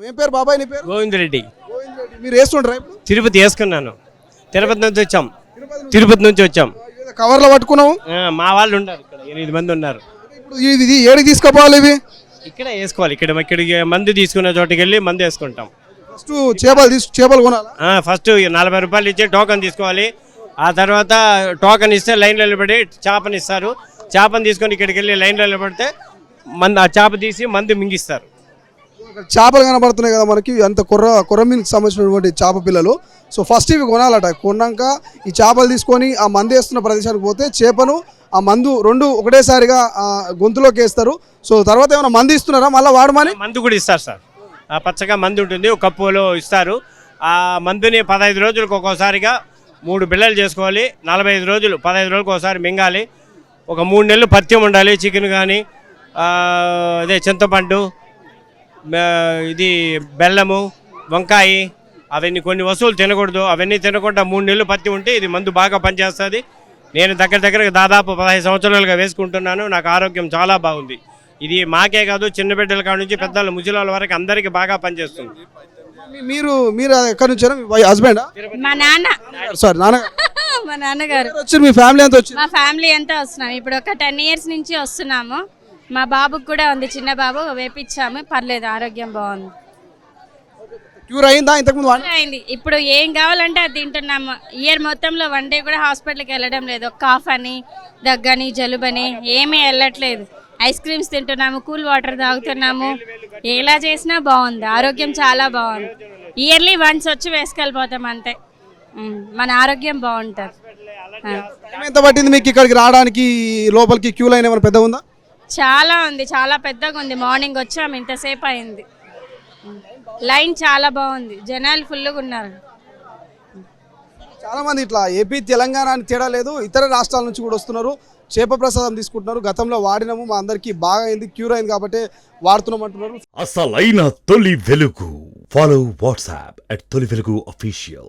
ఏం పేరు బాబాయ్ నీ పేరు? గోవిందరెడ్డి. గోవింద్ రెడ్డి. మీరు వేస్తుంటారా ఇప్పుడు? తిరుపతి వేసుకున్నాను. తిరుపతి నుంచి వచ్చాం. ఏదో కవర్లో పట్టుకున్నావు. మా వాళ్ళు ఉన్నారు ఇక్కడ 8 మంది ఉన్నారు. ఇప్పుడు ఇది ఏడికి తీసుకోపోవాలి ఇవి? ఇక్కడ వేసుకోవాలి. ఇక్కడికి మందు తీసుకున్న చోటుకి వెళ్ళి మందు వేసుకుంటాం. ఫస్ట్ చేపలు కొనాలా? ఫస్ట్ 40 రూపాయలు ఇచ్చి టోకన్ తీసుకోవాలి. ఆ తర్వాత టోకన్ ఇస్తే లైన్లో నిలబడి చేపని ఇస్తారు. చేపని తీసుకొని ఇక్కడికి వెళ్ళి లైన్లో నిలబడితే ఆ చేప తీసి మందు మింగిస్తారు. చేపలు కనబడుతున్నాయి కదా మనకి, అంత కొర్రమీనికి సంబంధించినటువంటి చేప పిల్లలు. సో ఫస్ట్ ఇవి కొనాలట. కొన్నాక ఈ చేపలు తీసుకొని ఆ మందు వేస్తున్న ప్రదేశానికి పోతే చేపను ఆ మందు రెండు ఒకటేసారిగా గొంతులోకి వేస్తారు. సో తర్వాత ఏమైనా మందు ఇస్తున్నారా మళ్ళీ వాడమని? మందు కూడా ఇస్తారు సార్. ఆ పచ్చగా మందు ఉంటుంది, ఒక కప్పులో ఇస్తారు. ఆ మందుని 15 రోజులకు ఒక్కోసారిగా 3 బిళ్ళలు చేసుకోవాలి. 45 రోజులు 15 రోజులకు ఒకసారి మింగాలి. ఒక 3 నెలలు పథ్యం ఉండాలి. చికెన్ కానీ అదే చింతపండు, ఇది బెల్లము, వంకాయ, అవన్నీ కొన్ని వస్తువులు తినకూడదు. అవన్నీ తినకుండా 3 నెలలు పథ్యం ఉంటే ఇది మందు బాగా పనిచేస్తుంది. నేను దగ్గర దాదాపు 15 సంవత్సరాలుగా వేసుకుంటున్నాను. నాకు ఆరోగ్యం చాలా బాగుంది. ఇది మాకే కాదు, చిన్న బిడ్డల కాడ నుంచి పెద్దల ముసలాల వరకు అందరికీ బాగా పనిచేస్తుంది. మీరు ఎక్కడి నుంచి? మీ హస్బెండా? మా నాన్న. సారీ, నాన్న. మా నాన్నగారు. వచ్చారు. మీ ఫ్యామిలీ అంతా వచ్చారు? మా ఫ్యామిలీ అంతా వస్తున్నాం. ఇప్పుడు ఒక 10 ఇయర్స్ నుంచి వస్తున్నాము. మా బాబుకి కూడా ఉంది, చిన్న బాబు, వేపించాము. పర్లేదు, ఆరోగ్యం బాగుంది. క్యూర్ అయిందా ఇంతకుముందు? అయింది. ఇప్పుడు ఏం కావాలంటే అది తింటున్నాము. ఇయర్ మొత్తంలో 1 డే కూడా హాస్పిటల్కి వెళ్ళడం లేదు. కాఫ్ అని, దగ్గని, జలుబని ఏమీ వెళ్ళట్లేదు. ఐస్ క్రీమ్స్ తింటున్నాము, కూల్ వాటర్ తాగుతున్నాము. ఎలా చేసినా బాగుంది, ఆరోగ్యం చాలా బాగుంది. ఇయర్లీ వన్స్ వచ్చి వేసుకెళ్ళిపోతాం అంతే. మన ఆరోగ్యం బాగుంటుంది. ఎంత పట్టింది మీకు ఇక్కడికి రావడానికి? లోపలికి క్యూ లైన్ ఏమైనా పెద్దగా ఉందా? చాలా ఉంది, చాలా పెద్దగా ఉంది. మార్నింగ్ వచ్చాము, ఇంతసేపు అయింది. లైన్ చాలా బాగుంది, జనాలు ఫుల్గా ఉన్నారు. చాలా మంది ఇట్లా ఏపీ తెలంగాణ అని తేడా లేదు, ఇతర రాష్ట్రాల నుంచి కూడా వస్తున్నారు, చేప ప్రసాదం తీసుకుంటున్నారు. గతంలో వాడినాము, మా అందరికి బాగా అయింది, క్యూర్ అయింది కాబట్టి వాడుతున్నాం అంటున్నారు. అసలైన తొలి వెలుగు. ఫాలో వాట్సాప్ @తొలి వెలుగు official.